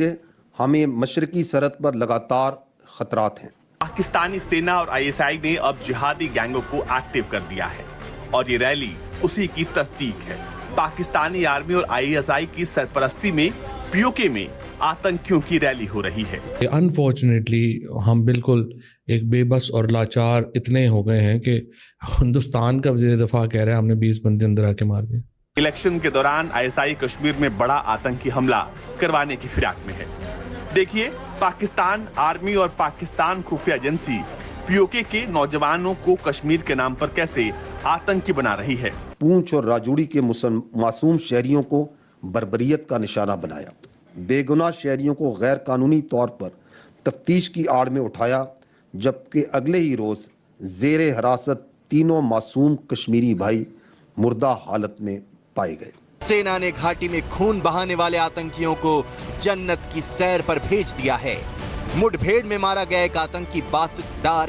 سے ہمیں مشرقی سرحد پر لگاتار خطرات ہیں۔ پاکستانی سینا اور ISI نے اب جہادی گینگوں کو ایکٹیو کر دیا ہے اور یہ ریلی اسی کی تصدیق ہے۔ پاکستانی آرمی اور ISI کی سرپرستی میں POK میں آتنکیوں کی ریلی ہو رہی ہے۔ انفارچونیٹلی ہم بالکل ایک بے بس اور لاچار اتنے ہو گئے ہیں کہ ہندوستان کا وزیر دفاع کہہ رہا ہے ہم نے 20 بندے اندر آ کے مار دیے۔ الیکشن کے دوران ISI کشمیر میں بڑا آتنکی حملہ کروانے کی فراق میں ہے۔ دیکھیے پاکستان آرمی اور پاکستان خفیہ ایجنسی POK کے نوجوانوں کو کشمیر کے نام پر کیسے آتنکی بنا رہی ہے۔ پونچھ اور راجوڑی کے معصوم شہریوں کو بربریت کا نشانہ بنایا، بے گناہ شہریوں کو غیر قانونی طور پر تفتیش کی آڑ میں اٹھایا، جبکہ اگلے ہی روز زیر حراست تینوں معصوم کشمیری بھائی مردہ حالت میں پائے گئے۔ سینا نے گھاٹی میں خون بہانے والے آتنکیوں کو جنت کی سیر پر بھیج دیا ہے۔ مڈ بھیڑ میں مارا گیا ایک آتنکی 62 دار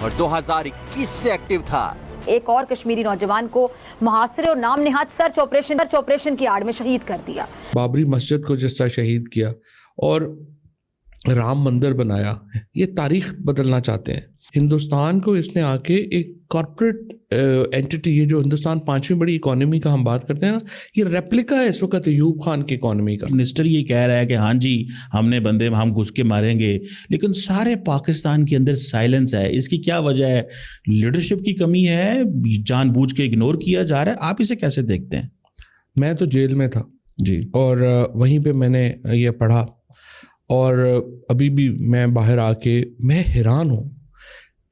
اور 2021 سے ایکٹیو تھا۔ ایک اور کشمیری نوجوان کو محاصرے اور نام نہاد سرچ آپریشن کی آڑ میں شہید کر دیا۔ بابری مسجد کو جس طرح شہید کیا اور رام مندر بنایا، یہ تاریخ بدلنا چاہتے ہیں۔ ہندوستان کو اس نے آ کے ایک کارپوریٹ اینٹی، یہ جو ہندوستان 5ویں بڑی اکانومی کا ہم بات کرتے ہیں نا، یہ ریپلیکا ہے اس وقت ایوب خان کی اکانومی کا۔ منسٹر یہ کہہ رہا ہے کہ ہاں جی ہم نے بندے ہم گھس کے ماریں گے، لیکن سارے پاکستان کے اندر سائلنس ہے۔ اس کی کیا وجہ ہے؟ لیڈرشپ کی کمی ہے، جان بوجھ کے اگنور کیا جا رہا ہے۔ آپ اسے کیسے دیکھتے ہیں؟ میں تو جیل میں تھا جی، اور وہیں پہ میں نے یہ پڑھا، اور ابھی بھی میں باہر آ کے میں حیران ہوں۔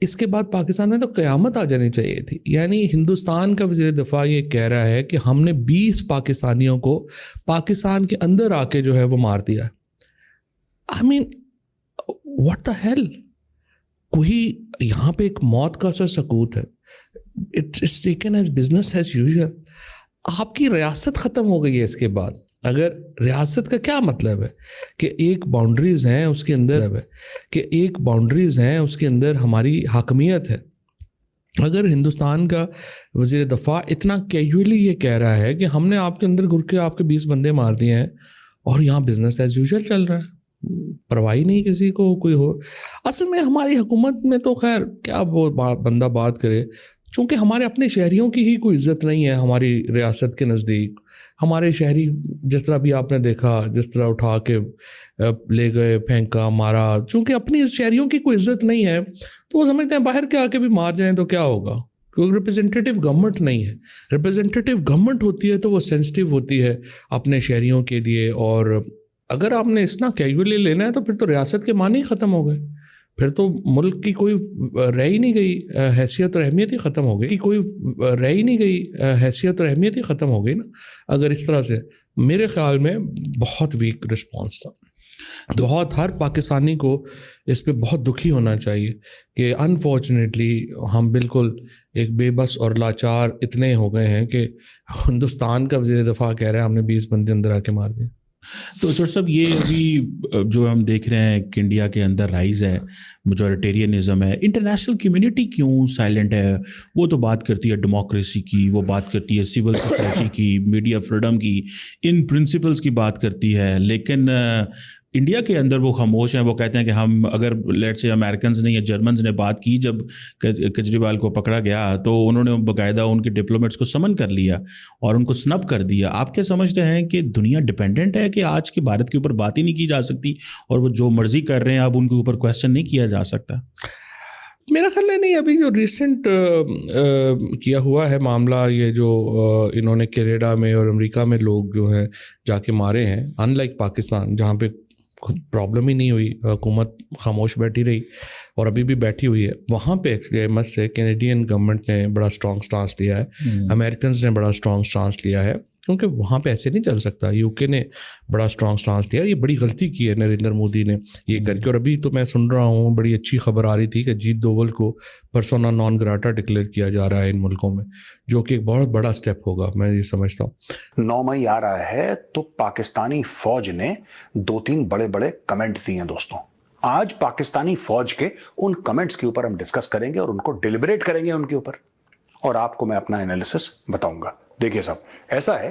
اس کے بعد پاکستان میں تو قیامت آ جانی چاہیے تھی۔ یعنی ہندوستان کا وزیر دفاع یہ کہہ رہا ہے کہ ہم نے 20 پاکستانیوں کو پاکستان کے اندر آ کے جو ہے وہ مار دیا۔ I mean what the hell? کوئی یہاں پہ ایک موت کا سا سکوت ہے، it's taken as business as usual. آپ کی ریاست ختم ہو گئی ہے اس کے بعد۔ اگر ریاست کا کیا مطلب ہے کہ ایک باؤنڈریز ہیں اس کے اندر ہماری حاکمیت ہے۔ اگر ہندوستان کا وزیر دفاع اتنا کیجولی یہ کہہ رہا ہے کہ ہم نے آپ کے اندر گھر کے آپ کے 20 بندے مار دیے ہیں اور یہاں بزنس ایز یوزول چل رہا ہے، پرواہی نہیں کسی کو کوئی ہو۔ اصل میں ہماری حکومت میں تو خیر کیا وہ بندہ بات کرے، چونکہ ہمارے اپنے شہریوں کی ہی کوئی عزت نہیں ہے ہماری ریاست کے نزدیک۔ ہمارے شہری جس طرح بھی آپ نے دیکھا، جس طرح اٹھا کے لے گئے، پھینکا، مارا، چونکہ اپنی شہریوں کی کوئی عزت نہیں ہے تو وہ سمجھتے ہیں باہر کے آ کے بھی مار جائیں تو کیا ہوگا، کیونکہ ریپرزینٹیٹیو گورنمنٹ نہیں ہے۔ ریپرزینٹیٹیو گورنمنٹ ہوتی ہے تو وہ سینسٹیو ہوتی ہے اپنے شہریوں کے لیے، اور اگر آپ نے اتنا کیجولی لینا ہے تو پھر تو ریاست کے معنی ختم ہو گئے، پھر تو ملک کی کوئی رہ ہی نہیں گئی، حیثیت اور اہمیت ہی ختم ہو گئی، حیثیت اور اہمیت ہی ختم ہو گئی نا اگر اس طرح سے۔ میرے خیال میں بہت ویک رسپانس تھا، بہت، ہر پاکستانی کو اس پہ بہت دکھی ہونا چاہیے کہ انفارچونیٹلی ہم بالکل ایک بے بس اور لاچار اتنے ہو گئے ہیں کہ ہندوستان کا وزیر دفاع کہہ رہا ہے ہم نے 20 بندے اندر آ کے مار دیے۔ تو چور صاحب یہ ابھی جو ہم دیکھ رہے ہیں کہ انڈیا کے اندر رائز ہے، میجورٹیرینزم ہے، انٹرنیشنل کمیونٹی کیوں سائلنٹ ہے؟ وہ تو بات کرتی ہے ڈیموکریسی کی، وہ بات کرتی ہے سول سوسائٹی کی، میڈیا فریڈم کی، ان پرنسپلز کی بات کرتی ہے، لیکن انڈیا کے اندر وہ خاموش ہیں۔ وہ کہتے ہیں کہ ہم اگر لیٹ سے امریکنز نے یا جرمنز نے بات کی جب کیجریوال کو پکڑا گیا تو انہوں نے باقاعدہ ان کے ڈپلومیٹس کو سمن کر لیا اور ان کو سنپ کر دیا۔ آپ کیا سمجھتے ہیں کہ دنیا ڈیپینڈنٹ ہے کہ آج کے بھارت کے اوپر بات ہی نہیں کی جا سکتی اور وہ جو مرضی کر رہے ہیں اب ان کے اوپر کویسچن نہیں کیا جا سکتا؟ میرا خیال ہے نہیں، ابھی جو ریسنٹ کیا ہوا ہے معاملہ، یہ جو انہوں نے کینیڈا میں اور امریکہ میں لوگ جو ہیں جا کے مارے ہیں، ان لائک پاکستان جہاں پہ پرابلم ہی نہیں ہوئی، حکومت خاموش بیٹھی رہی اور ابھی بھی بیٹھی ہوئی ہے، وہاں پہ ایکچولی سے کینیڈین گورنمنٹ نے بڑا اسٹرانگ سٹانس لیا ہے، امریکنز نے بڑا اسٹرانگ سٹانس لیا ہے، کیونکہ وہاں پہ ایسے نہیں چل سکتا۔ UK نے بڑا اسٹرانگ سٹانس لیا، یہ بڑی غلطی کی ہے نریندر مودی نے یہ کر کے۔ اور ابھی تو میں سن رہا ہوں بڑی اچھی خبر آ رہی تھی کہ اجیت دوول کو پرسونا نان گراٹا ڈکلیئر کیا جا رہا ہے ان ملکوں میں، جو کہ ایک بہت بڑا سٹیپ ہوگا، میں یہ سمجھتا ہوں۔ 9 مئی آ رہا ہے تو پاکستانی فوج نے 2-3 بڑے بڑے کمنٹ دیے ہیں دوستوں۔ آج پاکستانی فوج کے ان کمنٹس کے اوپر ہم ڈسکس کریں گے اور ان کو ڈیلیبریٹ کریں گے ان کے اوپر، اور آپ کو میں اپنا انالیسس بتاؤں گا۔ دیکھیے صاحب، ایسا ہے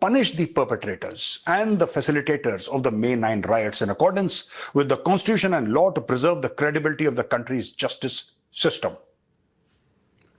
punish the perpetrators and the facilitators of the May 9 riots in accordance with the constitution and law to preserve the credibility of the country's justice system।